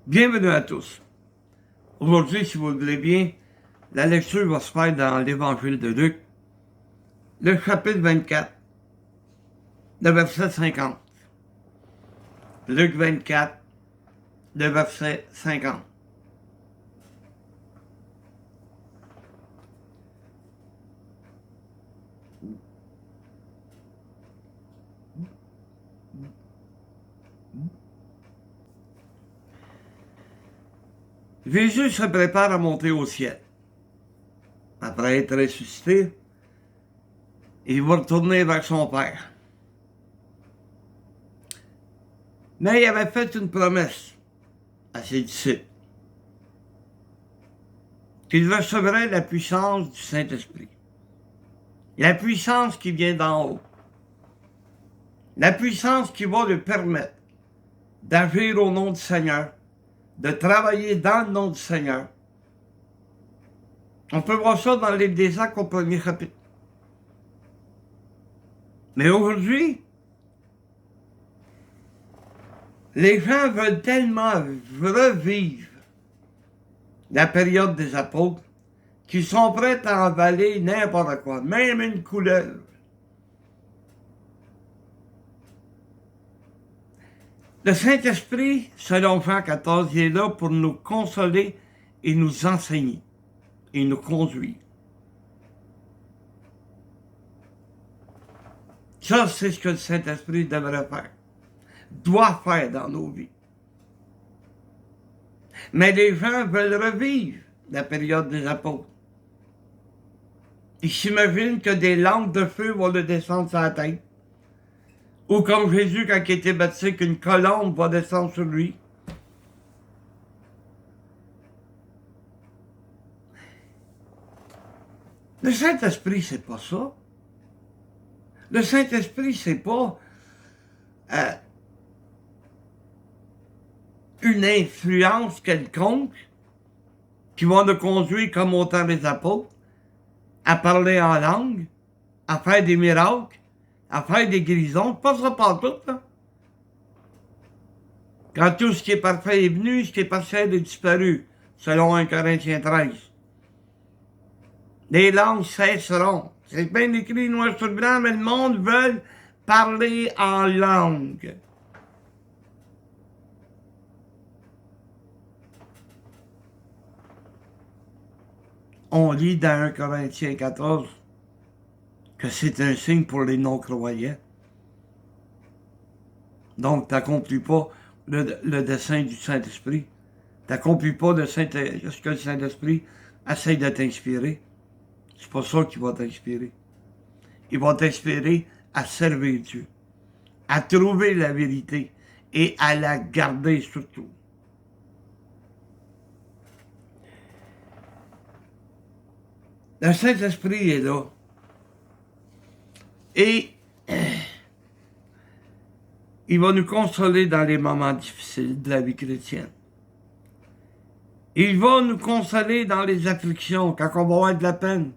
Bienvenue à tous. Aujourd'hui, si vous le voulez bien, la lecture va se faire dans l'Évangile de Luc, le chapitre 24, le verset 50. Luc 24, le verset 50. Jésus se prépare à monter au ciel. Après être ressuscité, il va retourner vers son Père. Mais il avait fait une promesse à ses disciples qu'il recevrait la puissance du Saint-Esprit. La puissance qui vient d'en haut. La puissance qui va lui permettre d'agir au nom du Seigneur, de travailler dans le nom du Seigneur. On peut voir ça dans le livre des Actes au premier chapitre. Mais aujourd'hui, les gens veulent tellement revivre la période des apôtres qu'ils sont prêts à avaler n'importe quoi, même une couleuvre. Le Saint-Esprit, selon Jean 14, il est là pour nous consoler et nous enseigner et nous conduire. Ça, c'est ce que le Saint-Esprit devrait faire, doit faire dans nos vies. Mais les gens veulent revivre la période des apôtres. Ils s'imaginent que des lampes de feu vont le descendre sur la tête. Ou comme Jésus, quand il était baptisé, qu'une colombe va descendre sur lui. Le Saint-Esprit, c'est pas ça. Le Saint-Esprit, c'est pas une influence quelconque qui va nous conduire comme au temps des apôtres, à parler en langue, à faire des miracles, à faire des guérisons. Pas ça par tout, là. Quand tout ce qui est parfait est venu, ce qui est partiel est disparu, selon 1 Corinthiens 13. Les langues cesseront. C'est bien écrit noir sur blanc, mais le monde veut parler en langue. On lit dans 1 Corinthiens 14 que c'est un signe pour les non-croyants. Donc, tu n'accomplis pas le dessein du Saint-Esprit. Tu n'accomplis pas ce que le Saint-Esprit essaie de t'inspirer. C'est pas ça qu'il va t'inspirer. Il va t'inspirer à servir Dieu, à trouver la vérité et à la garder surtout. Le Saint-Esprit est là. Et il va nous consoler dans les moments difficiles de la vie chrétienne. Il va nous consoler dans les afflictions, quand on va avoir de la peine.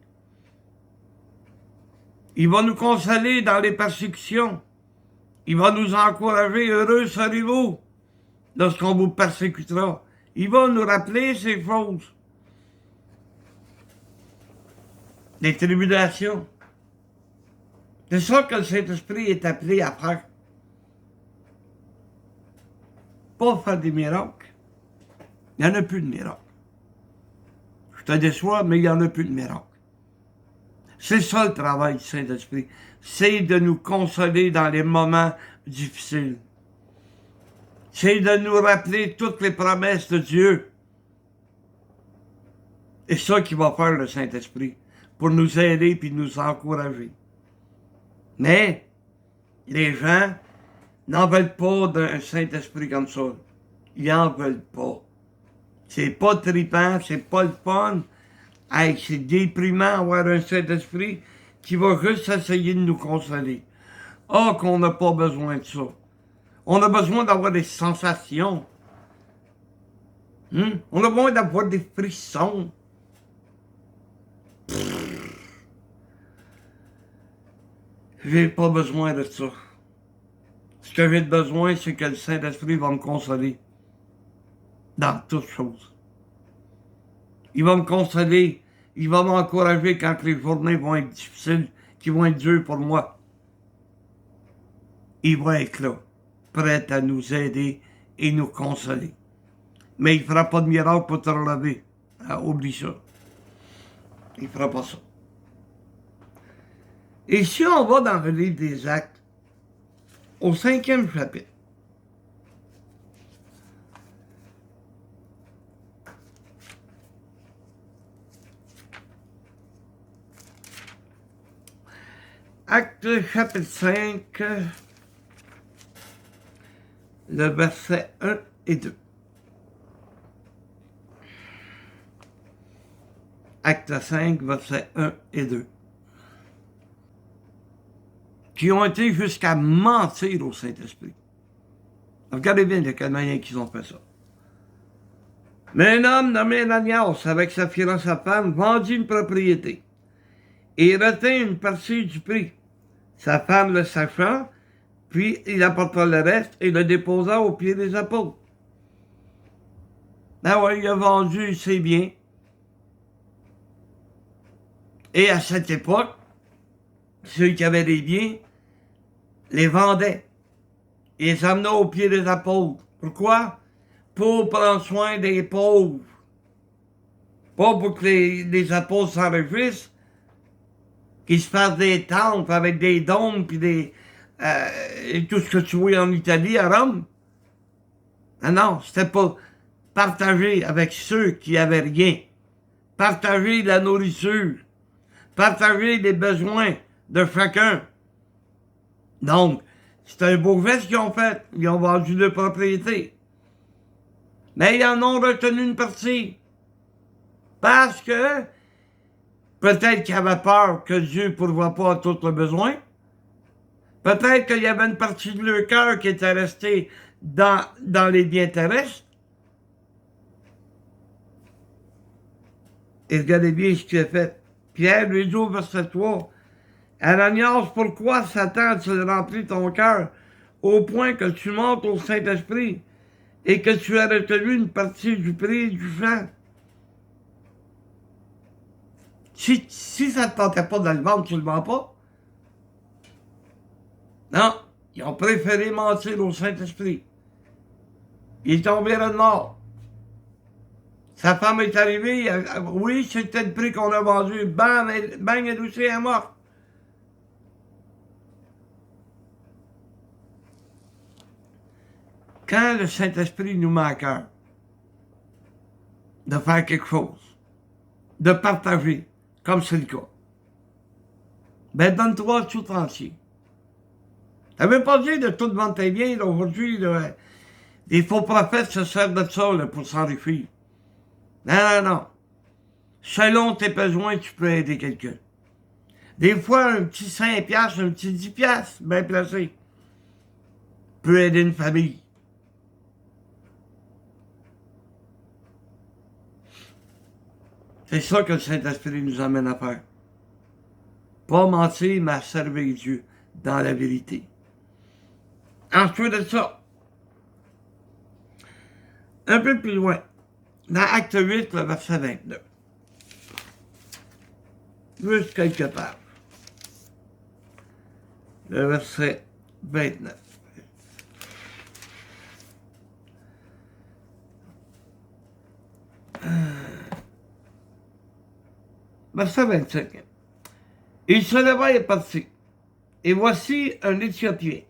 Il va nous consoler dans les persécutions. Il va nous encourager, heureux serez-vous, lorsqu'on vous persécutera. Il va nous rappeler ces choses. Les tribulations. C'est ça que le Saint-Esprit est appelé à faire. Pas faire des miracles. Il n'y en a plus de miracles. Je te déçois, mais il n'y en a plus de miracles. C'est ça le travail du Saint-Esprit. C'est de nous consoler dans les moments difficiles. C'est de nous rappeler toutes les promesses de Dieu. Et ça qui va faire le Saint-Esprit, pour nous aider et nous encourager. Mais les gens n'en veulent pas d'un Saint-Esprit comme ça. Ils n'en veulent pas. C'est pas trippant, c'est pas le fun. Hey, c'est déprimant avoir un Saint-Esprit qui va juste essayer de nous consoler. Ah, qu'on n'a pas besoin de ça. On a besoin d'avoir des sensations. On a besoin d'avoir des frissons. J'ai pas besoin de ça. Ce que j'ai besoin, c'est que le Saint-Esprit va me consoler. dans toutes choses. Il va me consoler, il va m'encourager quand les journées vont être difficiles, qui vont être dures pour moi. Il va être là, prêt à nous aider et nous consoler. Mais il ne fera pas de miracle pour te relever. Ah, oublie ça. Il ne fera pas ça. Et si on va dans le livre des Actes, au 5e chapitre, Actes chapitre 5, le verset 1 et 2. Acte 5, verset 1 et 2. Qui ont été jusqu'à mentir au Saint-Esprit. Regardez bien de quelle manière qu'ils ont fait ça. Mais un homme nommé Ananias, avec Saphira sa femme, vendit une propriété et retint une partie du prix. Sa femme le sachant, puis il apporta le reste et le déposa aux pieds des apôtres. Ah ouais, il a vendu ses biens. Et à cette époque, ceux qui avaient des biens les vendaient et les amenaient aux pieds des apôtres. Pourquoi? Pour prendre soin des pauvres. Pas pour que les apôtres s'enrichissent, qu'ils se fassent des temples avec des dômes puis et tout ce que tu vois en Italie, à Rome. Ah non, c'était pour partager avec ceux qui avaient rien. Partager la nourriture. Partager les besoins de chacun. Donc, c'est un beau geste qu'ils ont fait. Ils ont vendu leur propriété. Mais ils en ont retenu une partie. Parce que peut-être qu'ils avaient peur que Dieu ne pourvoie pas à tous leurs besoins. Peut-être qu'il y avait une partie de leur cœur qui était restée dans les biens terrestres. Et regardez bien ce qu'il a fait. Pierre lui dit au verset 3, « Ananias, pourquoi Satan a-t-il rempli ton cœur au point que tu montes au Saint-Esprit et que tu as retenu une partie du prix du champ? » Si ça ne te tentait pas de le vendre, tu ne le vends pas. Non, ils ont préféré mentir au Saint-Esprit. Il est tombé dans le mort. Sa femme est arrivée, oui, c'était le prix qu'on a vendu. Bang, elle aussi est morte. Quand le Saint-Esprit nous met à cœur de faire quelque chose, de partager, comme c'est le cas, ben donne-toi tout entier. Ça ne veut pas dire de tout vendre tes biens. Aujourd'hui, les faux prophètes se servent de ça là, pour s'enrichir. Non, non, non. Selon tes besoins, tu peux aider quelqu'un. Des fois, un petit 5 piastres, un petit 10 piastres, bien placé, peut aider une famille. C'est ça que le Saint-Esprit nous amène à faire. Pas mentir, mais à servir Dieu dans la vérité. Ensuite de ça, un peu plus loin, dans Acte 8, le verset 29. Juste quelques pages. Le verset 29. Verset 25. Il se leva et partit. Et voici un Éthiopien,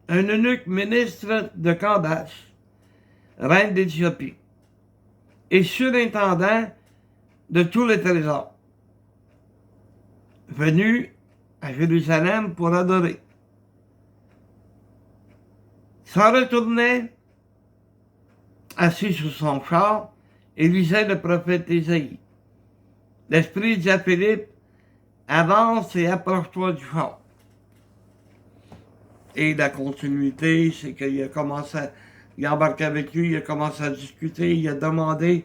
un eunuque ministre de Candace, reine d'Éthiopie, et surintendant de tous les trésors, venu à Jérusalem pour adorer. S'en retournait, assis sur son char, et lisait le prophète Isaïe. L'Esprit dit à Philippe, avance et approche-toi du char. Et la continuité, c'est qu'il a commencé il a embarqué avec lui, il a commencé à discuter, il a demandé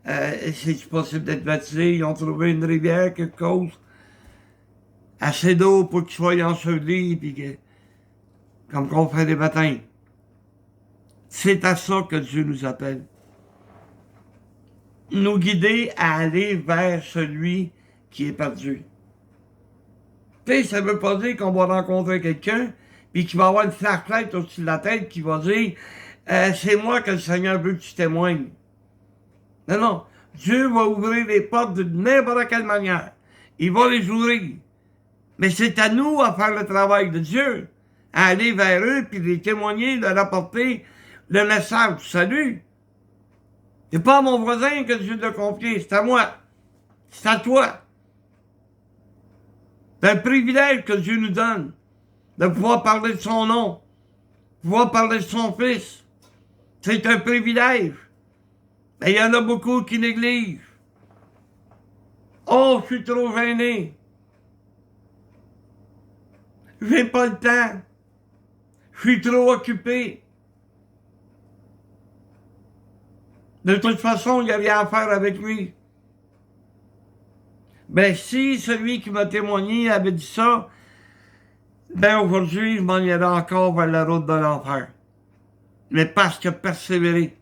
si c'est possible d'être baptisé. Ils ont trouvé une rivière, quelque chose, assez d'eau pour qu'il soit enseveli, puis comme qu'on fait des baptêmes. C'est à ça que Dieu nous appelle. nous guider à aller vers celui qui est perdu. Tu sais, ça veut pas dire qu'on va rencontrer quelqu'un puis qu'il va avoir une flashlight au-dessus de la tête qui va dire c'est moi que le Seigneur veut que tu témoignes. Non, non. Dieu va ouvrir les portes de n'importe quelle manière. Il va les ouvrir. Mais c'est à nous à faire le travail de Dieu, à aller vers eux, puis les témoigner, leur apporter le message du salut. C'est pas à mon voisin que Dieu l'a confié, c'est à moi. C'est à toi. C'est un privilège que Dieu nous donne, de pouvoir parler de son nom, de pouvoir parler de son Fils. C'est un privilège. Mais il y en a beaucoup qui négligent. Oh, je suis trop gêné. J'ai pas le temps. Je suis trop occupé. De toute façon, il n'y a rien à faire avec lui. Ben, si celui qui m'a témoigné avait dit ça, ben aujourd'hui, je m'en irais encore vers la route de l'enfer. Mais parce qu'il a persévéré.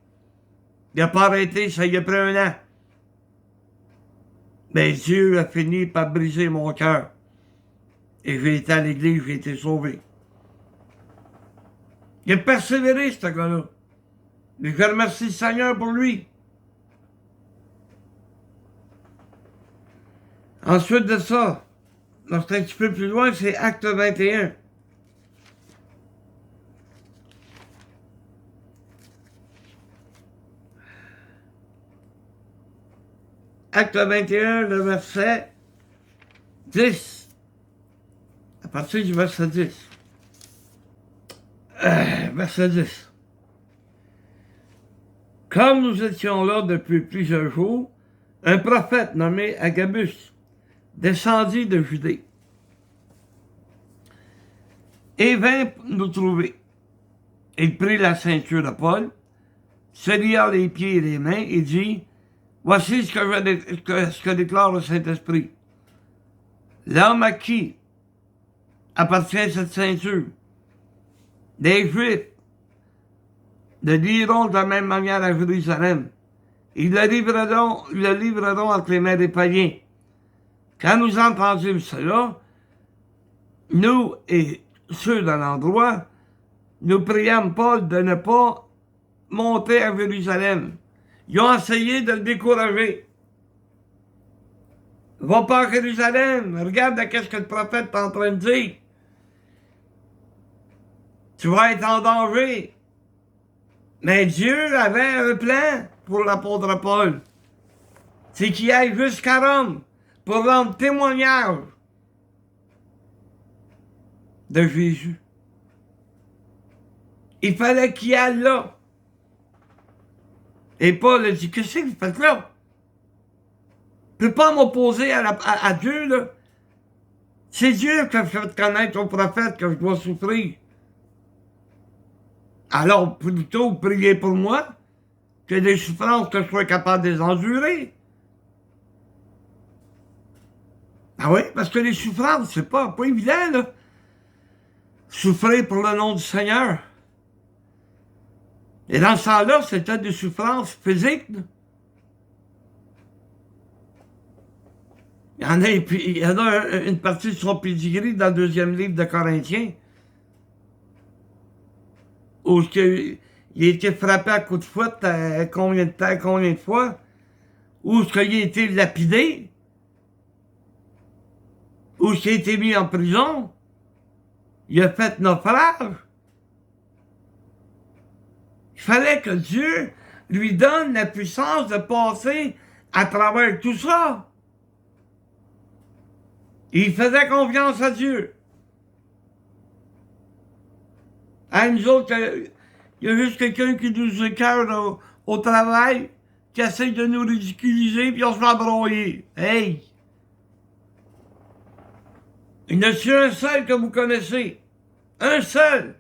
Il n'a pas arrêté, ça y a pris 1 an. Mais Dieu a fini par briser mon cœur. Et j'ai été à l'église, j'ai été sauvé. Il a persévéré, ce gars-là. Et je remercie le Seigneur pour lui. Ensuite de ça, lorsque un petit peu plus loin, c'est Acte 21. Acte 21, le verset 10. À partir du verset 10. Verset 10. Comme nous étions là depuis plusieurs jours, un prophète nommé Agabus descendit de Judée et vint nous trouver. Il prit la ceinture de Paul, se lia les pieds et les mains et dit, « Voici ce que déclare le Saint-Esprit. L'homme à qui appartient cette ceinture, des Juifs, le liront de la même manière à Jérusalem. Ils le livreront entre les mains des païens. Quand nous entendîmes cela, nous et ceux de l'endroit, nous priâmes Paul de ne pas monter à Jérusalem. Ils ont essayé de le décourager. Va pas à Jérusalem, regarde qu'est-ce que le prophète est en train de dire. Tu vas être en danger. Mais Dieu avait un plan pour l'apôtre Paul. C'est qu'il aille jusqu'à Rome pour rendre témoignage de Jésus. Il fallait qu'il aille là. Et Paul a dit, qu'est-ce que vous faites là? Je ne peux pas m'opposer à Dieu, là. C'est Dieu qui a fait connaître au prophète que je dois souffrir. Alors, plutôt, priez pour moi, que des souffrances que je sois capable de les endurer. Ah oui, parce que les souffrances, c'est pas évident, là. Souffrir pour le nom du Seigneur. Et dans ce temps-là, c'était des souffrances physiques, là. Il y en a une partie de son pedigree dans le 2e livre de Corinthiens, où il a été frappé à coups de fouet combien de temps, combien de fois, où il a été lapidé, où il a été mis en prison, il a fait naufrage. Il fallait que Dieu lui donne la puissance de passer à travers tout ça. Et il faisait confiance à Dieu. À nous autres, il y a juste quelqu'un qui nous écœure au travail, qui essaie de nous ridiculiser, puis on se fait broyer. Hey! Il n'y en a un seul que vous connaissez. Un seul!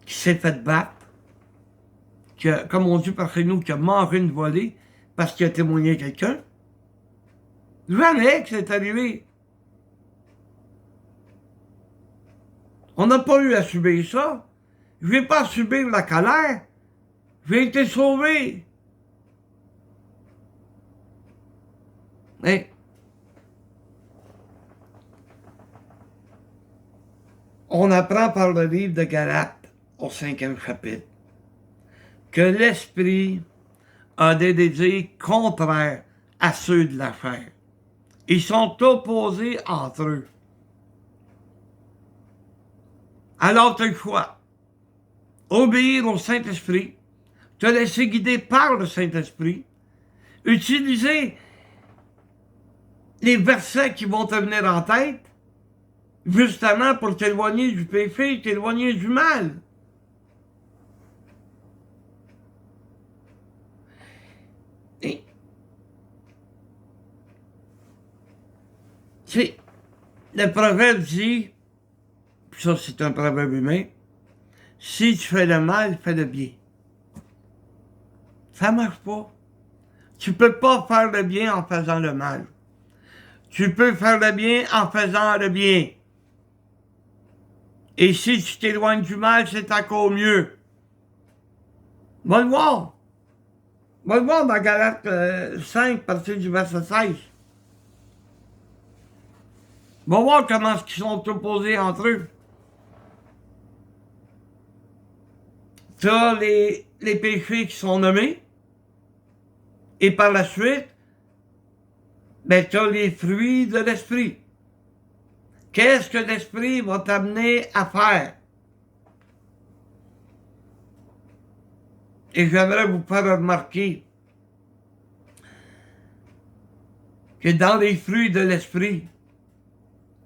Qui s'est fait battre, qui a, comme on dit par chez nous, qui a mangé une volée parce qu'il a témoigné quelqu'un. Jamais que c'est arrivé. On n'a pas eu à subir ça. Je ne vais pas subir la colère J'ai été sauvé. Mais on apprend par le livre de Galates, au 5e chapitre, que l'esprit a des désirs contraires à ceux de la chair. Ils sont opposés entre eux. Alors tu as le choix. Obéir au Saint-Esprit, te laisser guider par le Saint-Esprit, utiliser les versets qui vont te venir en tête, justement pour t'éloigner du péché, t'éloigner du mal. Et le proverbe dit, puis ça c'est un proverbe humain, si tu fais le mal, fais le bien. Ça marche pas. Tu peux pas faire le bien en faisant le mal. Tu peux faire le bien en faisant le bien. Et si tu t'éloignes du mal, c'est encore mieux. Va le voir. Va le voir dans Galates 5, partir du verset 16. Va voir comment ils sont opposés entre eux. Tu as les péchés qui sont nommés. Et par la suite, ben, tu as les fruits de l'esprit. Qu'est-ce que l'esprit va t'amener à faire? Et j'aimerais vous faire remarquer que dans les fruits de l'esprit,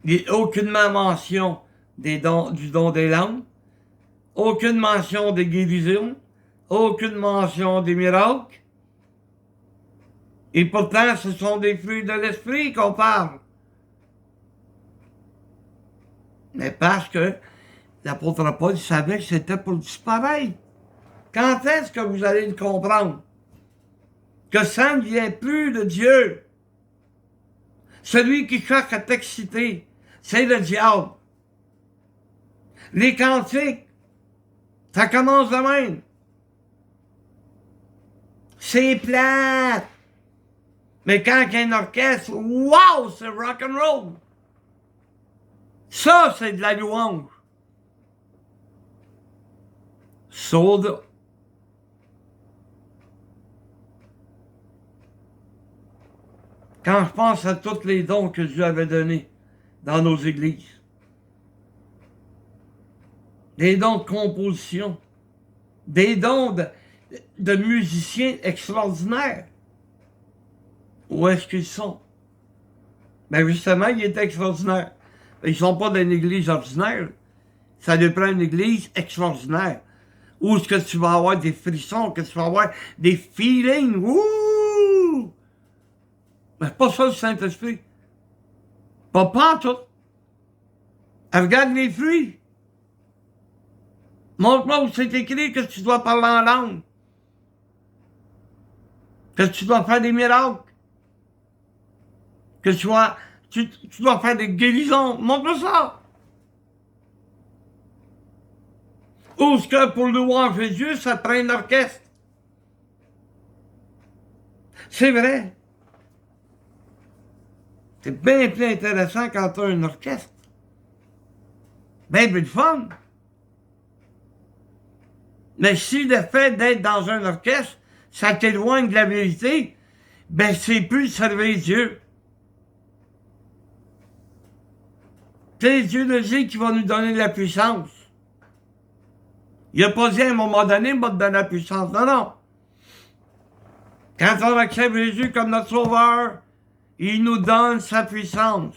il n'y a aucunement mention du don des langues, aucune mention des guérisons, aucune mention des miracles. Et pourtant, ce sont des fruits de l'esprit qu'on parle. Mais parce que l'apôtre Paul savait que c'était pour disparaître. Quand est-ce que vous allez le comprendre? Que ça ne vient plus de Dieu. Celui qui cherche à t'exciter, c'est le diable. Les cantiques, ça commence de même. C'est plate. Mais quand il y a un orchestre, wow, c'est rock and roll. Ça, c'est de la louange. Soda. Quand je pense à tous les dons que Dieu avait donnés dans nos églises, des dons de composition, des dons de musiciens extraordinaires, où est-ce qu'ils sont? Ben justement, ils étaient extraordinaires. Ils ne sont pas dans une église ordinaire. Ça lui prend une église extraordinaire. Où est-ce que tu vas avoir des frissons, que tu vas avoir des feelings. Ouh! Mais c'est pas ça le Saint-Esprit. Pas en tout. Regarde les fruits. Montre-moi où c'est écrit que tu dois parler en langue. Que tu dois faire des miracles. Que tu dois faire des guérisons. Montre-moi ça. Ou est-ce que pour louer Dieu, ça prend un orchestre? C'est vrai. C'est bien plus intéressant quand tu as un orchestre. Bien plus de fun. Mais si le fait d'être dans un orchestre, ça t'éloigne de la vérité, ben c'est plus servir Dieu. Tu sais, Dieu nous dit qu'il va nous donner de la puissance. Il n'a pas dit à un moment donné, il va te donner la puissance. Non, non. Quand on accepte Jésus comme notre sauveur, il nous donne sa puissance.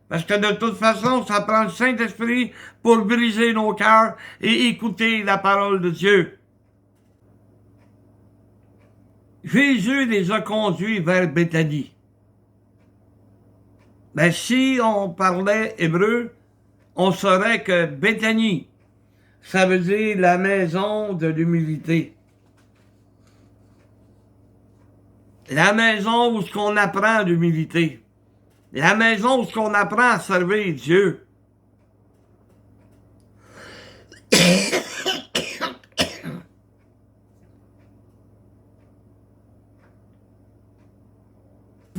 Parce que de toute façon, ça prend le Saint-Esprit pour briser nos cœurs et écouter la parole de Dieu. Jésus les a conduits vers Béthanie. Ben, si on parlait hébreu, on saurait que Béthanie, ça veut dire la maison de l'humilité. La maison où ce qu'on apprend l'humilité. La maison où ce qu'on apprend à servir Dieu.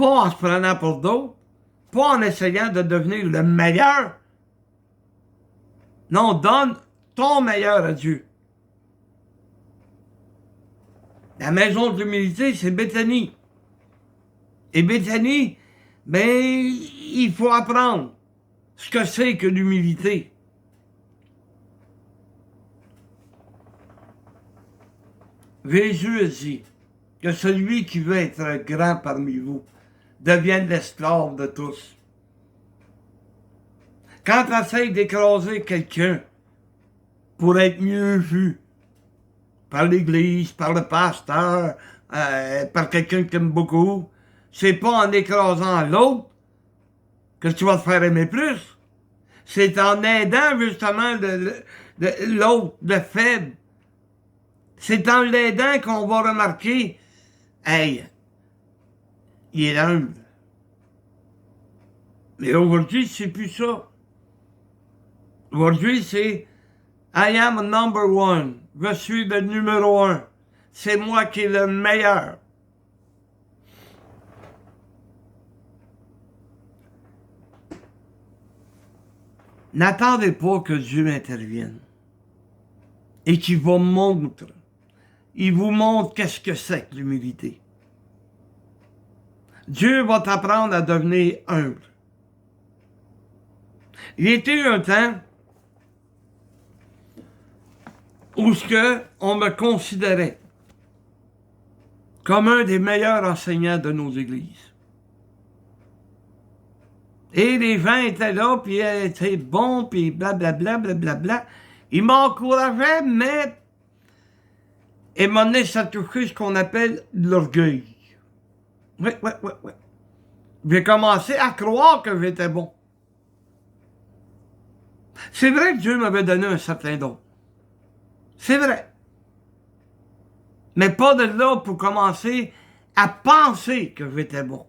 pas en se prenant pour d'autres, pas en essayant de devenir le meilleur. Non, donne ton meilleur à Dieu. La maison de l'humilité, c'est Béthanie. Et Béthanie, ben, il faut apprendre ce que c'est que l'humilité. Jésus a dit que celui qui veut être grand parmi vous devienne l'esclave de tous. Quand tu essaies d'écraser quelqu'un pour être mieux vu par l'Église, par le pasteur, par quelqu'un que tu aimes beaucoup, c'est pas en écrasant l'autre que tu vas te faire aimer plus. C'est en aidant justement l'autre, le faible. C'est en l'aidant qu'on va remarquer, hey, il est humble. Mais aujourd'hui, c'est plus ça. Aujourd'hui, c'est I am number one. Je suis le numéro un. C'est moi qui est le meilleur. N'attendez pas que Dieu intervienne et qu'il vous montre. Il vous montre qu'est-ce que c'est que l'humilité. Dieu va t'apprendre à devenir humble. Il était un temps où on me considérait comme un des meilleurs enseignants de nos églises. Et les gens étaient là, puis ils étaient bons, puis blablabla, blablabla. Ils m'encourageaient, mais et m'ont donné ça touché ce qu'on appelle l'orgueil. Oui. J'ai commencé à croire que j'étais bon. C'est vrai que Dieu m'avait donné un certain don. C'est vrai. Mais pas de là pour commencer à penser que j'étais bon.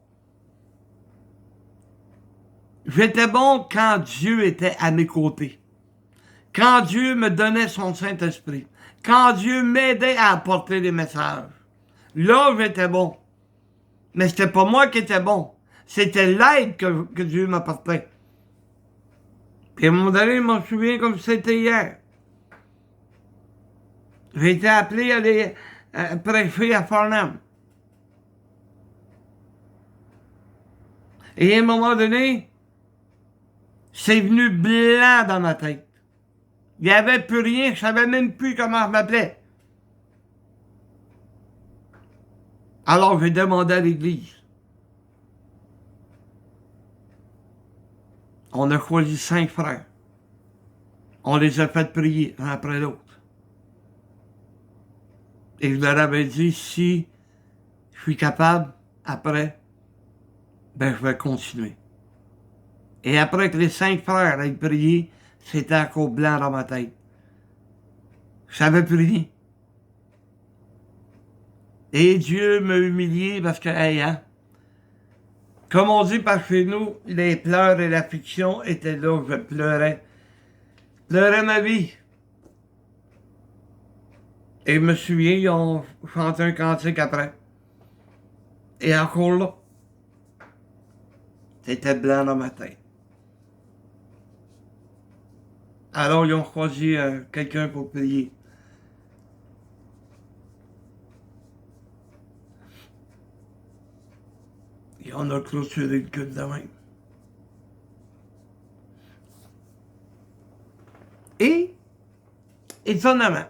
J'étais bon quand Dieu était à mes côtés. Quand Dieu me donnait son Saint-Esprit. Quand Dieu m'aidait à apporter des messages. Là, j'étais bon. Mais c'était pas moi qui étais bon. C'était l'aide que Dieu m'apportait. Puis à un moment donné, je m'en souviens comme si c'était hier. J'ai été appelé à aller prêcher à Farnham. Et à un moment donné, c'est venu blanc dans ma tête. Il n'y avait plus rien, je savais même plus comment je m'appelais. Alors j'ai demandé à l'église. On a choisi 5 frères. On les a fait prier un après l'autre. Et je leur avais dit, si je suis capable, après, ben je vais continuer. Et après que les 5 frères aient prié, c'était encore blanc dans ma tête. Je savais plus rien. Et Dieu m'a humilié parce que, hey, hein, comme on dit par chez nous, les pleurs et l'affliction étaient là, je pleurais. Je pleurais ma vie. Et je me souviens, ils ont chanté un cantique après. Et encore là, c'était blanc dans ma tête. Alors, ils ont choisi quelqu'un pour prier. Et on a clôturé le culte de même. Et, étonnamment,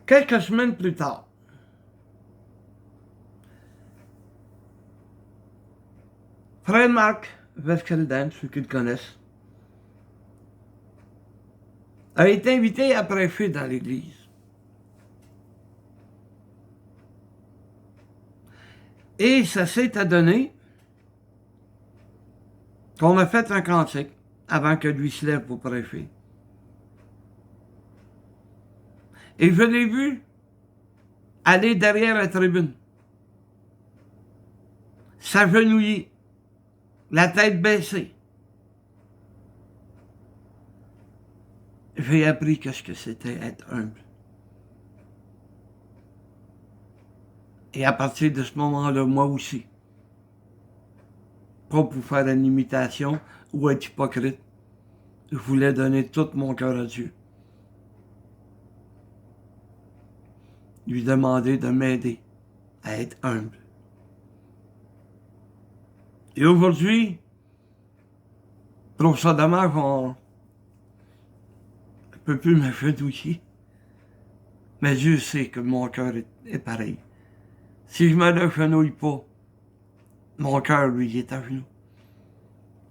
quelques semaines plus tard, Frère Marc Veskelden, ceux qui le connaissent, a été invité à prêcher dans l'église. Et ça s'est adonné qu'on a fait un cantique avant que lui se lève pour prêcher. Et je l'ai vu aller derrière la tribune, s'agenouiller, la tête baissée. J'ai appris qu'est-ce que c'était être humble. Et à partir de ce moment-là, moi aussi, pas pour faire une imitation ou être hypocrite. Je voulais donner tout mon cœur à Dieu. Lui demander de m'aider à être humble. Et aujourd'hui, je trouve ça dommage qu'on ne peut plus m'agenouiller. Mais Dieu sait que mon cœur est pareil. Si je me l'agenouille pas, mon cœur, lui, est à genoux.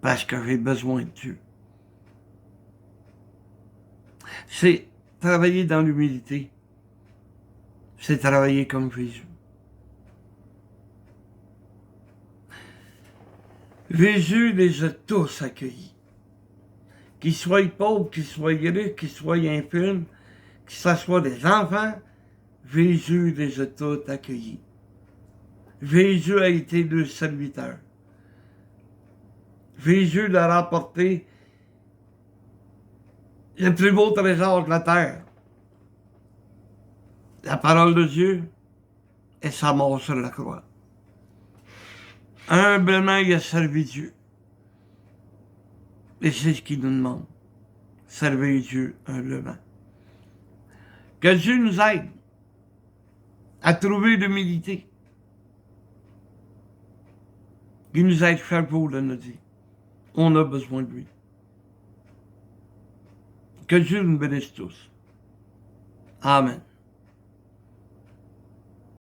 Parce que j'ai besoin de Dieu. C'est travailler dans l'humilité. C'est travailler comme Jésus. Jésus les a tous accueillis. Qu'ils soient pauvres, qu'ils soient riches, qu'ils soient infirmes, que ce soit des enfants, Jésus les a tous accueillis. Jésus a été le serviteur. Jésus leur a apporté le plus beau trésor de la terre. La parole de Dieu et sa mort sur la croix. Humblement, il a servi Dieu. Et c'est ce qu'il nous demande. Servir Dieu humblement. Que Dieu nous aide à trouver l'humilité. Qu'il nous aide chaque jour de notre vie. On a besoin de lui. Que Dieu nous bénisse tous. Amen.